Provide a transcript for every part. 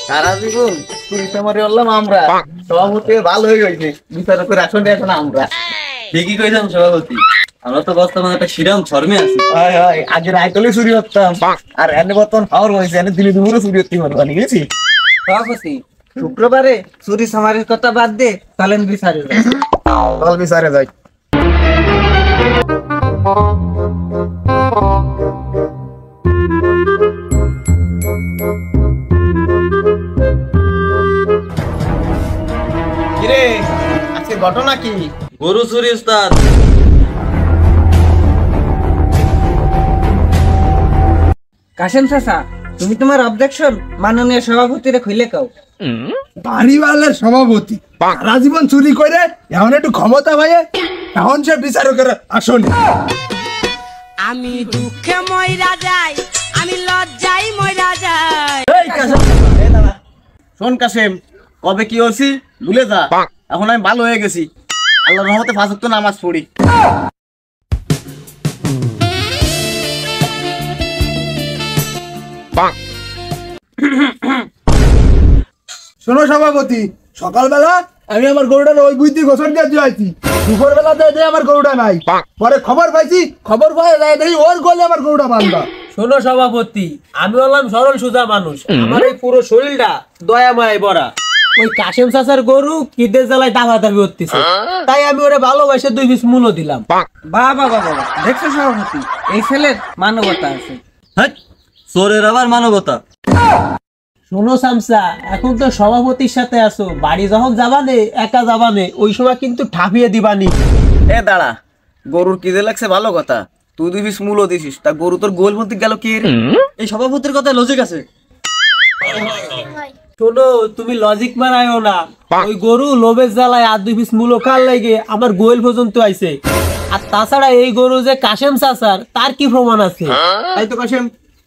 সারা জীবন পুলিশে মারি বললাম আমরা, সভাপতি ভালো হয়ে গেছে, বিচারকের আসনে এখন আমরা। ঠিকই কইলাম সভাপতি, আমরা তো বর্তমানে একটা শিরাম শর্মে আছি। আগে রায়তলে চুরি করতাম, আর এনে বর্তমান পাওয়ার হয়েছে, এনে দিনে দুপুরে চুরি করতে পারবো না, গেছি সভাপতি শুক্রবারে চুরি সামারির কথা বাদ দে, চলেন বিচারে যাই। চল বিচারে যাই। কিরে আজকে ঘটনা কি? গরু চুরি উস্তাদ। কাশেম চাচা, তুমি তোমার অবজেকশন মাননীয় সভাপতিরে খুলে কাও। বাড়িওয়ালার সভাপতি সারা জীবন চুরি করে এখন একটু ক্ষমতা পাইয়ে এখন সে বিচারকের আসনে। আমি দুঃখে মইরা যাই, আমি লজ্জায় মইরা যাই। শোন কাশেম, কবে কি হয়েছি ভুলে যা, এখন আমি ভালো হয়ে গেছি, আল্লাহর রহমতে 5 ওয়াক্ত নামাজ পড়ি। শোনো সভাপতি, সকালবেলা আমি আমার গরুটার ওই বুঝতে গোসল দিয়ে দিয়েছি, দুপুর বেলা দিয়ে আমার গরুটা নাই, পরে খবর পাইছি, খবর পাই দেখি ওর গলে আমার গরুটা বান্ধা। শোনো সভাপতি, আমি বললাম সরল সোজা মানুষ, আমার এই পুরো শরীরটা দয়াময় ভরা। ওই কাশেম চাচার গরু কিদের জ্বালায় দাবি করতেছে, তাই আমি ওরে ভালোবাসে 2 পিস মূল্য দিলাম। বাবা বাবা, দেখছো সভাপতি, এই ছেলের মানবতা আছে। হ্যাঁ, চোরের আবার মানবতা। শোনো সামসা, এখন তো সভাপতির সাথে আছো, বাড়ি যখন যাবানে একা যাবানে, ওই সময় কিন্তু ঠাপিয়ে দিবানি। এ দাঁড়া, গরুর কি যে লাগছে ভালো কথা, তুই 2 পিস মূল্য দিছিস, তা গরু তোর গোল মধ্যে গেল কি? এই সভাপতির কথা লজিক আছে। শোনো, তুমি লজিক মারায়ও না, ওই গরু লোভের জ্বালায় আর 2 পিস মূল্য কার লাগে আমার গোয়েল পর্যন্ত আইছে। আর তাছাড়া এই গরু যে কাশেম চাচার, তার কি প্রমাণ আছে? তাই তো কাশেম,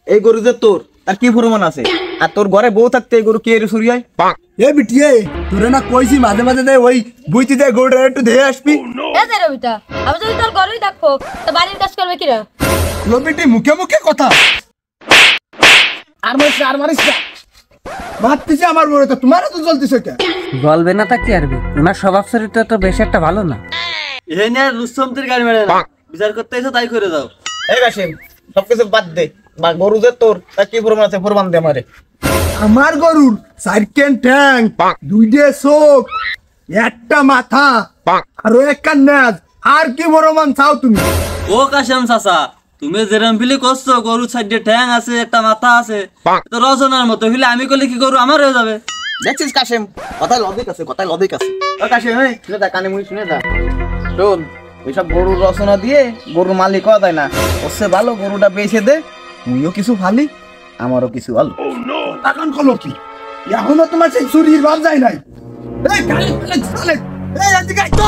এই গরু যে তোর, তার কি প্রমাণ আছে? আর তোর ঘরে বউ থাকতে এই গরু কে রে চুরি হয়? এ বিটিয়ে, তোরে না কইছি মাঝে মাঝে দে ওই বুঝতে দে গরুটা একটু ধেয়ে আসবি। এ যে রবিতা, আমি যদি তোর ঘরেই থাকবো তো বাড়ির কাজ করবে কিরা? লোবিটি মুখে মুখে কথা আর মারিস না, মারতেছে আমার বড়, তো তোমার তো চলতেছে কে? বলবে না তা কি আরবে, ওনার স্বভাব চরিত্র তো বেশ একটা ভালো না। এ নিয়ে রুস্তমদের গাড়ি মেরে না, বিচার করতে এসে তাই করে দাও। এই কাশেম, সবকিছু বাদ দে, বা গরু যে তোর, তার কি প্রমাণ আছে? প্রমাণ দে আমারে। আমার গরুর 4 ঠ্যাং, 2 চোখ, একটা মাথা আর একটা নেজ, আর কি প্রমাণ চাও তুমি? ও কাশেম চাচা, তুমি যেরম ফিলি করছো, গরু 4 ঠ্যাং আছে, একটা মাথা আছে, তো রচনার মতো ফিলে আমি করলে কি গরু আমার হয়ে যাবে? দেখছিস কাশেম, কথায় লজিক আছে, কথায় লজিক আছে। ও কাশেম, এই শুনে যা, কানে মুই শুনে যা। শোন, এইসব গরুর রচনা দিয়ে গরুর মালিক হওয়া যায় না, ওসে ভালো গরুটা বেচে দে, তুইও কিছু ভালি, আমারও কিছু ভালো। এখন কলো কি এখনো তোমার সেই চুরির ভাব যায় নাই? এই গালি চলে, এই এদিকে আয় তো।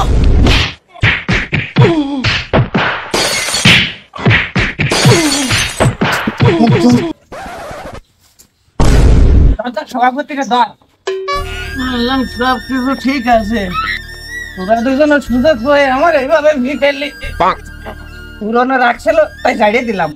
সভাপতিকে ধর। বললাম সব কিছু ঠিক আছে, তোরা দুজনে সুযোগ হয়ে আমার এইভাবে ভিখাইলি, পুরনো রাখছিল তাই ছাড়িয়ে দিলাম।